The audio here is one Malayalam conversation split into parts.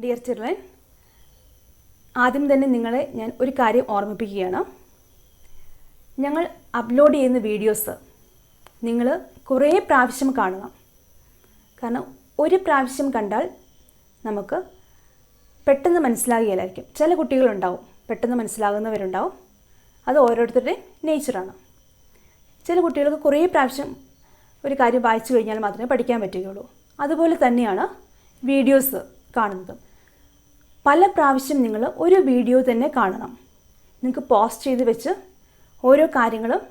ഡിയർ ചിൽഡ്രൻ, ആദ്യം തന്നെ നിങ്ങളെ ഞാൻ ഒരു കാര്യം ഓർമ്മിപ്പിക്കുകയാണ്. ഞങ്ങൾ അപ്ലോഡ് ചെയ്യുന്ന വീഡിയോസ് നിങ്ങൾ കുറേ പ്രാവശ്യം കാണണം. കാരണം ഒരു പ്രാവശ്യം കണ്ടാൽ നമുക്ക് പെട്ടെന്ന് മനസ്സിലാകുകയില്ലായിരിക്കും. ചില കുട്ടികളുണ്ടാവും പെട്ടെന്ന് മനസ്സിലാകുന്നവരുണ്ടാവും. അത് ഓരോരുത്തരുടെയും നേച്ചറാണ്. ചില കുട്ടികൾക്ക് കുറേ പ്രാവശ്യം ഒരു കാര്യം വായിച്ചു കഴിഞ്ഞാൽ മാത്രമേ പഠിക്കാൻ പറ്റുകയുള്ളൂ. അതുപോലെ തന്നെയാണ് വീഡിയോസ് കാണുന്നത്. പല പ്രാവശ്യം നിങ്ങൾ ഒരു വീഡിയോ തന്നെ കാണണം. നിങ്ങൾക്ക് പോസ് ചെയ്ത് വെച്ച് ഓരോ കാര്യങ്ങളും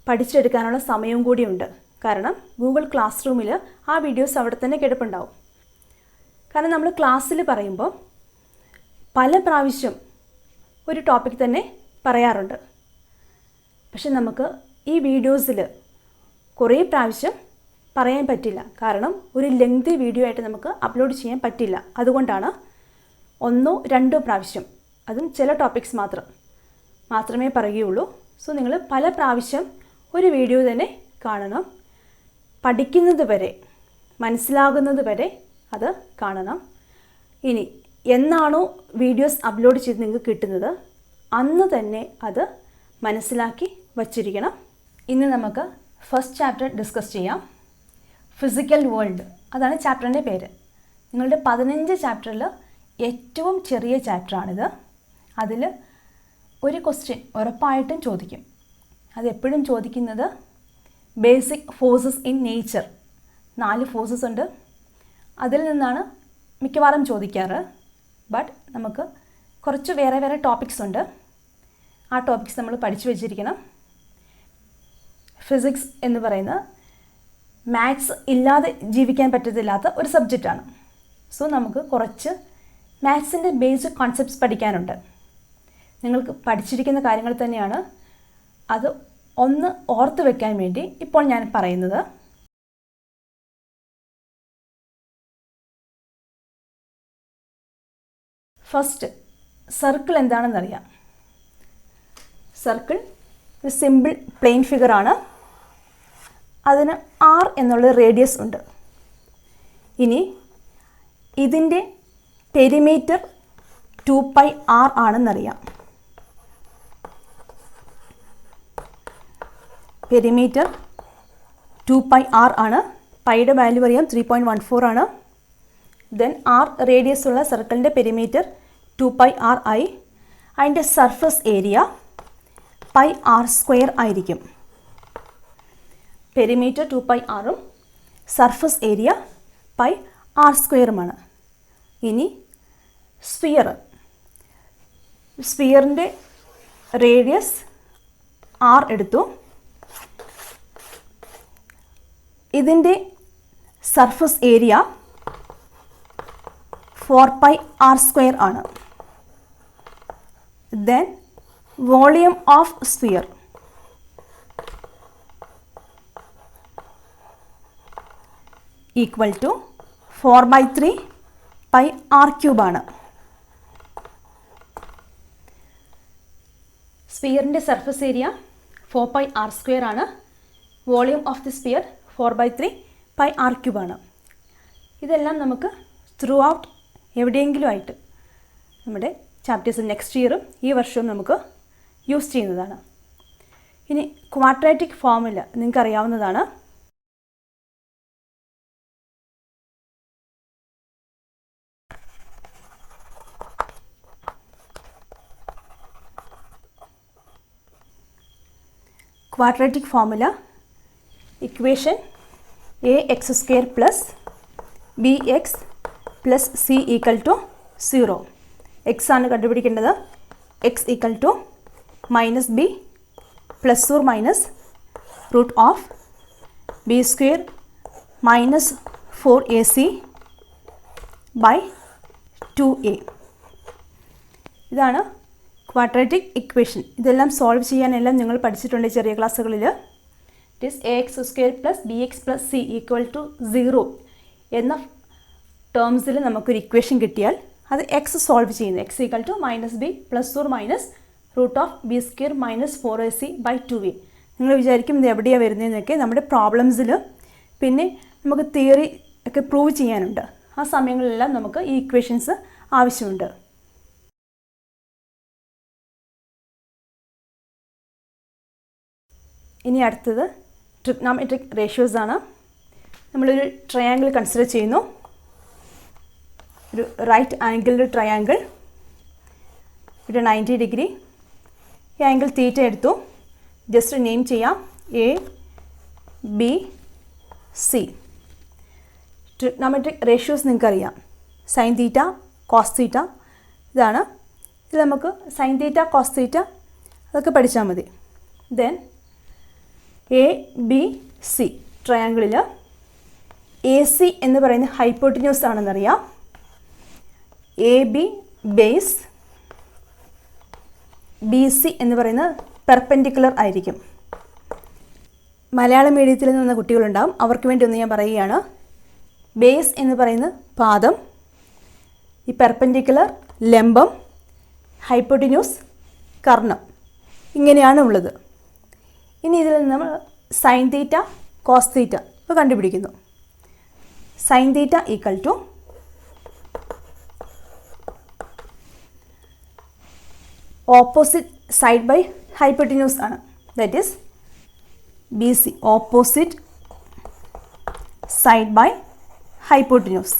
പഠിച്ചെടുക്കാനുള്ള സമയവും കൂടിയുണ്ട്. കാരണം ഗൂഗിൾ ക്ലാസ് റൂമിൽ ആ വീഡിയോസ് അവിടെ തന്നെ കിടപ്പുണ്ടാവും. കാരണം നമ്മൾ ക്ലാസ്സിൽ പറയുമ്പോൾ പല പ്രാവശ്യം ഒരു ടോപ്പിക് തന്നെ പറയാറുണ്ട്. പക്ഷെ നമുക്ക് ഈ വീഡിയോസിൽ കുറേ പ്രാവശ്യം പറയാൻ പറ്റില്ല. കാരണം ഒരു ലെങ്തി വീഡിയോ ആയിട്ട് നമുക്ക് അപ്ലോഡ് ചെയ്യാൻ പറ്റില്ല. അതുകൊണ്ടാണ് 1-2 പ്രാവശ്യം, അതും ചില ടോപ്പിക്സ് മാത്രമേ പറയുകയുള്ളൂ. സോ നിങ്ങൾ പല പ്രാവശ്യം ഒരു വീഡിയോ തന്നെ കാണണം. പഠിക്കുന്നത് വരെ, മനസ്സിലാകുന്നത് വരെ അത് കാണണം. ഇനി എന്നാണോ വീഡിയോസ് അപ്ലോഡ് ചെയ്ത് നിങ്ങൾക്ക് കിട്ടുന്നത് അന്ന് തന്നെ അത് മനസ്സിലാക്കി വച്ചിരിക്കണം. ഇന്ന് നമുക്ക് ഫസ്റ്റ് ചാപ്റ്റർ ഡിസ്കസ് ചെയ്യാം. ഫിസിക്കൽ വേൾഡ്, അതാണ് ചാപ്റ്ററിൻ്റെ പേര്. നിങ്ങളുടെ 15 ചാപ്റ്ററിൽ ഏറ്റവും ചെറിയ ചാപ്റ്ററാണിത്. അതിൽ ഒരു ക്വസ്റ്റ്യൻ ഉറപ്പായിട്ടും ചോദിക്കും. അതെപ്പോഴും ചോദിക്കുന്നത് basic forces in nature. 4 forces ഉണ്ട്. അതിൽ നിന്നാണ് മിക്കവാറും ചോദിക്കാറ്. ബട്ട് നമുക്ക് കുറച്ച് വേറെ ടോപ്പിക്സ് ഉണ്ട്. ആ ടോപ്പിക്സ് നമ്മൾ പഠിച്ചു വച്ചിരിക്കണം. ഫിസിക്സ് എന്ന് പറയുന്ന മാത്സ് ഇല്ലാതെ ജീവിക്കാൻ പറ്റത്തില്ലാത്ത ഒരു സബ്ജക്റ്റാണ്. സോ നമുക്ക് കുറച്ച് മാത്സിൻ്റെ ബേസിക് കോൺസെപ്റ്റ്സ് പഠിക്കാനുണ്ട്. നിങ്ങൾക്ക് പഠിച്ചിരിക്കുന്ന കാര്യങ്ങൾ തന്നെയാണ്. അത് ഒന്ന് ഓർത്ത് വെക്കാൻ വേണ്ടി ഇപ്പോൾ ഞാൻ പറയുന്നത്. ഫസ്റ്റ്, സർക്കിൾ എന്താണെന്നറിയാം. സർക്കിൾ ഒരു സിമ്പിൾ പ്ലെയിൻ ഫിഗറാണ്. അതിന് R എന്നുള്ള റേഡിയസ് ഉണ്ട്. ഇനി ഇതിൻ്റെ പെരിമീറ്റർ 2πr ആണെന്നറിയാം. പെരിമീറ്റർ 2πr ആണ്. പൈയുടെ വാല്യൂ അറിയാം, 3.14 ആണ്. ദെൻ R റേഡിയസ് ഉള്ള സർക്കിളിൻ്റെ പെരിമീറ്റർ 2πr ആയി. അതിൻ്റെ സർഫസ് ഏരിയ πr² ആയിരിക്കും. പെരിമീറ്റർ 2πrഉം സർഫസ് ഏരിയ πr². ഇനി സ്ഫിയറിൻ്റെ റേഡിയസ് R എടുത്തു. ഇതിൻ്റെ സർഫസ് ഏരിയ 4πr² ആണ്. Then volume of sphere equal to 4/3πr³ ആണ്. സ്ഫിയറിൻ്റെ സർഫസ് ഏരിയ 4πr² ആണ്. Volume of the sphere 4/3πr³ ആണ്. ഇതെല്ലാം നമുക്ക് ത്രൂ ഔട്ട് എവിടെയെങ്കിലും ആയിട്ട് നമ്മുടെ ചാപ്റ്റേഴ്സ് നെക്സ്റ്റ് ഇയറും ഈ വർഷവും നമുക്ക് യൂസ് ചെയ്യുന്നതാണ്. ഇനി ക്വാഡ്രാറ്റിക് ഫോർമുല നിങ്ങൾക്ക് അറിയാവുന്നതാണ്. Quadratic formula equation ax² + bx + c = 0. x ആണ് കണ്ടുപിടിക്കേണ്ടത്. x = -b ± √b² - 4ac / 2a. ഇതാണ് ക്വാഡ്രാറ്റിക് ഇക്വേഷൻ. ഇതെല്ലാം സോൾവ് ചെയ്യാനെല്ലാം നിങ്ങൾ പഠിച്ചിട്ടുണ്ട് ചെറിയ ക്ലാസ്സുകളിൽ. It is ax² + bx + c = 0 എന്ന ടേംസിൽ നമുക്കൊരു ഇക്വേഷൻ കിട്ടിയാൽ അത് എക്സ് സോൾവ് ചെയ്യുന്നു. x = -b ± √b² - 4ac / 2a. നിങ്ങൾ വിചാരിക്കും ഇത് എവിടെയാണ് വരുന്നതെന്നൊക്കെ. നമ്മുടെ പ്രോബ്ലംസിൽ പിന്നെ നമുക്ക് തിയറി ഒക്കെ പ്രൂവ് ചെയ്യാനുണ്ട്. ആ സമയങ്ങളിലെല്ലാം നമുക്ക് ഈ ഇക്വേഷൻസ് ആവശ്യമുണ്ട്. ഇനി അടുത്തത് ട്രിഗ്നോമെട്രിക് റേഷ്യോസ് ആണ്. നമ്മളൊരു ട്രയാങ്കിൾ കൺസിഡർ ചെയ്യുന്നു. ഒരു റൈറ്റ് ആംഗിൾഡ് ട്രയാങ്കിൾ. ഇവിടെ 90 ഡിഗ്രി. ഈ ആംഗിൾ തീറ്റ എടുത്തു. ജസ്റ്റ് നെയിം ചെയ്യാം, A B C. Trigonometric ratios നിങ്ങൾക്കറിയാം, സൈൻ തീറ്റ കോസ് തീറ്റ. ഇതാണ്. ഇത് നമുക്ക് സൈൻ തീറ്റ കോസ് തീറ്റ അതൊക്കെ പഠിച്ചാൽ മതി. ദെൻ എ ബി സി ട്രയാങ്കിളിൽ എ സി എന്ന് പറയുന്ന ഹൈപ്പോട്ടിന്യൂസ് ആണെന്നറിയാം. A B base, B C എന്ന് പറയുന്നത് പെർപെൻഡിക്കുലർ ആയിരിക്കും. മലയാളം മീഡിയത്തിൽ നിന്ന കുട്ടികളുണ്ടാകും, അവർക്ക് വേണ്ടി ഒന്ന് ഞാൻ പറയുകയാണ്. ബേസ് എന്ന് പറയുന്ന പാദം, ഈ പെർപെൻഡിക്കുലർ ലംബം, ഹൈപ്പോട്ടിന്യൂസ് കർണം, ഇങ്ങനെയാണ് ഉള്ളത്. ഇനി ഇതിൽ നിന്ന് നമ്മൾ സൈൻ തീറ്റ കോസ് തീറ്റ ഇപ്പോൾ കണ്ടുപിടിക്കുന്നു. Sine theta equal to opposite side by hypotenuse ആണ്. That is B C, opposite side by hypotenuse,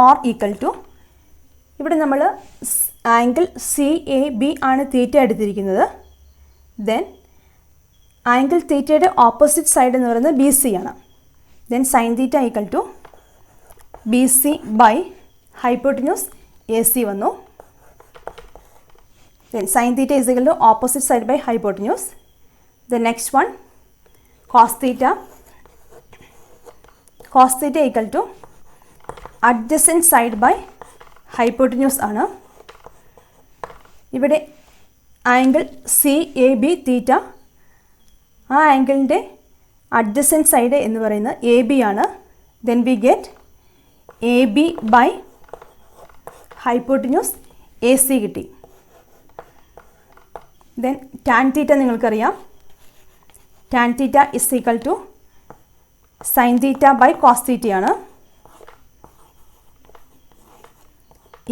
or equal to, ഇവിടെ നമ്മൾ ആംഗിൾ സി എ ബി ആണ് തീറ്റ എടുത്തിരിക്കുന്നത്. ദെൻ ആംഗിൾ തീറ്റയുടെ ഓപ്പോസിറ്റ് സൈഡ് എന്ന് പറയുന്നത് ബി സി ആണ്. Then sine theta equal to B C by hypotenuse A C വന്നു. Then sin theta is equal to opposite side by hypotenuse. The next one, cos theta. Cos theta equal to adjacent side by hypotenuse ആണ്. ഇവിടെ angle C A B theta, ആ ആംഗിളിൻ്റെ അഡ്ജസൻറ്റ് സൈഡ് എന്ന് പറയുന്നത് എ ബി ആണ്. Then we get A B by hypotenuse A C കിട്ടി. ദെൻ ടാൻ തീറ്റ നിങ്ങൾക്കറിയാം, tan theta is equal to sine theta by cos തീറ്റയാണ്,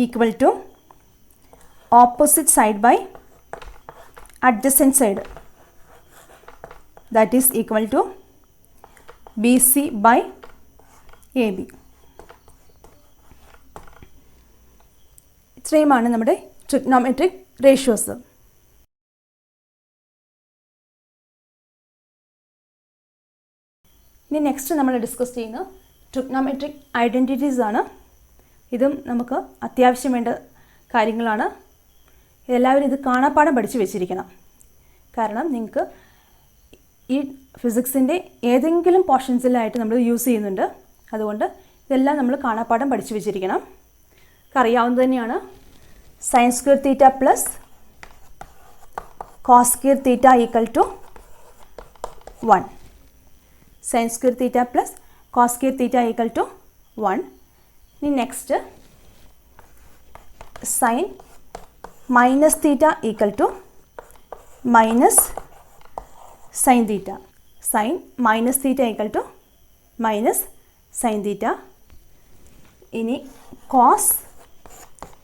equal to opposite side by adjacent side, that is equal to B C by A B. ഇത്രയുമാണ് നമ്മുടെ ട്രിഗ്നോമെട്രിക് റേഷ്യോസ്. ഇനി നെക്സ്റ്റ് നമ്മൾ ഡിസ്കസ് ചെയ്യുന്ന ട്രിഗ്നോമെട്രിക് ഐഡൻറ്റിറ്റീസ് ആണ്. ഇതും നമുക്ക് അത്യാവശ്യം വേണ്ട കാര്യങ്ങളാണ്. എല്ലാവരും ഇത് കാണാപ്പാഠം പഠിച്ചു വെച്ചിരിക്കണം. കാരണം നിങ്ങൾക്ക് ഈ ഫിസിക്സിൻ്റെ ഏതെങ്കിലും പോർഷൻസിലായിട്ട് നമ്മൾ യൂസ് ചെയ്യുന്നുണ്ട്. അതുകൊണ്ട് ഇതെല്ലാം നമ്മൾ കാണാപ്പാഠം പഠിച്ചു വെച്ചിരിക്കണം. അറിയാവുന്നത് തന്നെയാണ്. Sine square theta plus cos square theta equal to 1. Sine square theta plus cos square theta equal to 1. ഇനി next sine minus theta equal to minus sine theta. Sine minus theta equal to minus sine theta. ഇനി cos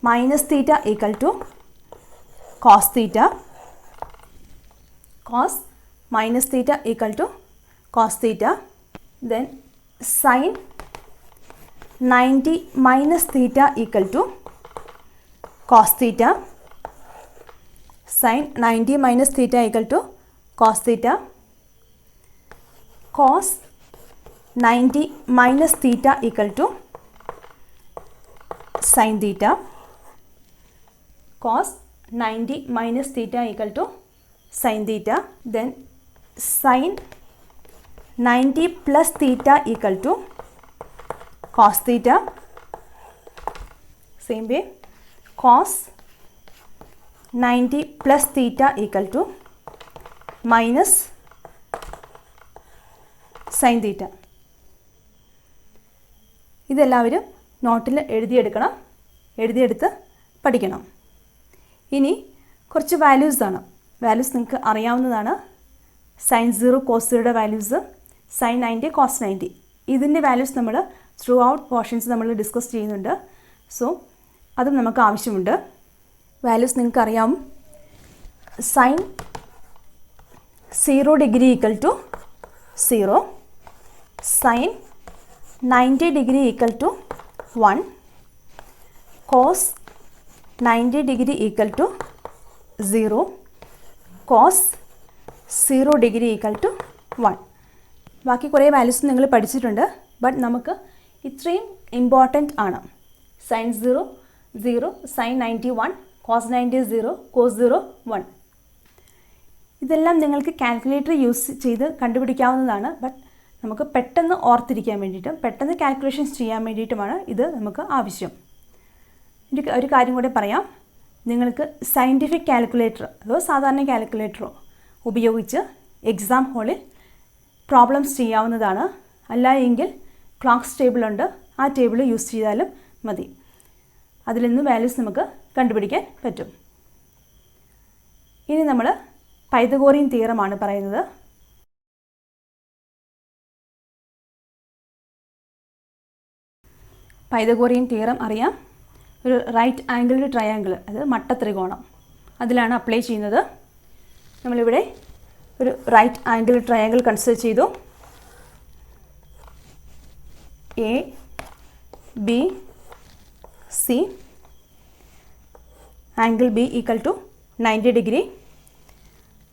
minus theta equal to cos theta. Cos minus theta equal to cos theta. Then sin 90 minus theta equal to cos theta. Sin 90 minus theta equal to cos theta. Cos 90 minus theta equal to sin theta. Cos 90 minus theta equal to sin theta. Then sin 90 plus theta equal to cos theta. Same way, cos 90 plus theta equal to minus sin theta. ഇതെല്ലാവരും നോട്ടിൽ എഴുതിയെടുക്കണം, എഴുതിയെടുത്ത് പഠിക്കണം. ഇനി കുറച്ച് വാല്യൂസാണ്. വാല്യൂസ് നിങ്ങൾക്ക് അറിയാവുന്നതാണ്. സൈൻ 0 കോസ് 0യുടെ വാല്യൂസ്, സൈൻ 90 കോസ് 90. ഇതിൻ്റെ വാല്യൂസ് നമ്മൾ ത്രൂ ഔട്ട് പോർഷൻസ് നമ്മൾ ഡിസ്കസ് ചെയ്യുന്നുണ്ട്. സോ അതും നമുക്ക് ആവശ്യമുണ്ട്. വാല്യൂസ് നിങ്ങൾക്കറിയാം. Sine 0 degree equal to 0, sine 90 degree equal to 1, cos 90 degree equal to 0, cos 0 degree equal to 1. ബാക്കി കുറേ വാല്യൂസ് നിങ്ങൾ പഠിച്ചിട്ടുണ്ട്. ബട്ട് നമുക്ക് ഇത്രയും ഇമ്പോർട്ടൻ്റ് ആണ്. Sine 0 0, sine 90 1, cos 90 0, cos 0 1. ഇതെല്ലാം നിങ്ങൾക്ക് കാൽക്കുലേറ്റർ യൂസ് ചെയ്ത് കണ്ടുപിടിക്കാവുന്നതാണ്. ബട്ട് നമുക്ക് പെട്ടെന്ന് ഓർത്തിരിക്കാൻ വേണ്ടിയിട്ടും പെട്ടെന്ന് കാൽക്കുലേഷൻസ് ചെയ്യാൻ വേണ്ടിയിട്ടുമാണ് ഇത് നമുക്ക് ആവശ്യം. ഒരു കാര്യം കൂടെ പറയാം. നിങ്ങൾക്ക് സയൻറ്റിഫിക് കാൽക്കുലേറ്റർ അതോ സാധാരണ കാൽക്കുലേറ്ററോ ഉപയോഗിച്ച് എക്സാം ഹോളിൽ പ്രോബ്ലംസ് ചെയ്യാവുന്നതാണ്. അല്ല എങ്കിൽ ക്ലോക്സ് ടേബിളുണ്ട്, ആ ടേബിൾ യൂസ് ചെയ്താലും മതി. അതിൽ നിന്ന് വാല്യൂസ് നമുക്ക് കണ്ടുപിടിക്കാൻ പറ്റും. ഇനി നമ്മൾ പൈതഗോറിയൻ തിയറമാണ് പറയുന്നത്. പൈതഗോറിയൻ തിയറം അറിയാം. ഒരു റൈറ്റ് ആംഗിൾഡ് ട്രയാങ്കിൾ, അത് മട്ടത്രികോണം, അതിലാണ് അപ്ലൈ ചെയ്യുന്നത്. നമ്മളിവിടെ ഒരു റൈറ്റ് ആംഗിൾ ട്രയാങ്കിൾ കൺസിഡർ ചെയ്തു. A B C, angle B equal to 90 degree.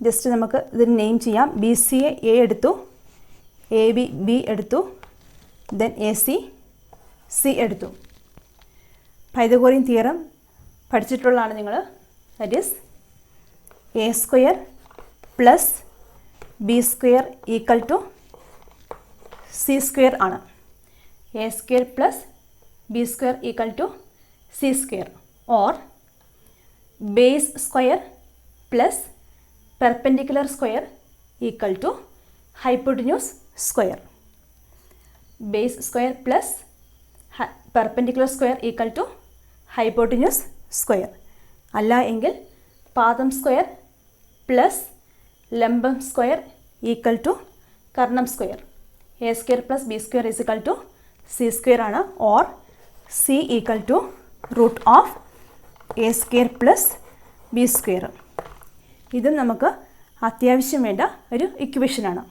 Just നമുക്ക് ഇതിന് നെയിം ചെയ്യാം. ബി സി എ എടുത്തു, എ ബി ബി എടുത്തു, ദെൻ എ സി സി എടുത്തു. പൈതഗോറിയൻ തിയറം പഠിച്ചിട്ടുള്ളതാണ് നിങ്ങൾ. That is A square plus B square equal to C square ആണ്. A square plus B square equal to C square, or base square plus perpendicular square equal to hypotenuse square. Base square plus perpendicular square equal to hypotenuse square. അല്ല എങ്കിൽ പാദം സ്ക്വയർ പ്ലസ് ലംബം സ്ക്വയർ ഈക്വൽ ടു കർണം square. A square plus B square is equal to C square ആണ്, or C equal to root of A square plus B square. ഇതും നമുക്ക് അത്യാവശ്യം വേണ്ട ഒരു ഇക്വേഷനാണ്.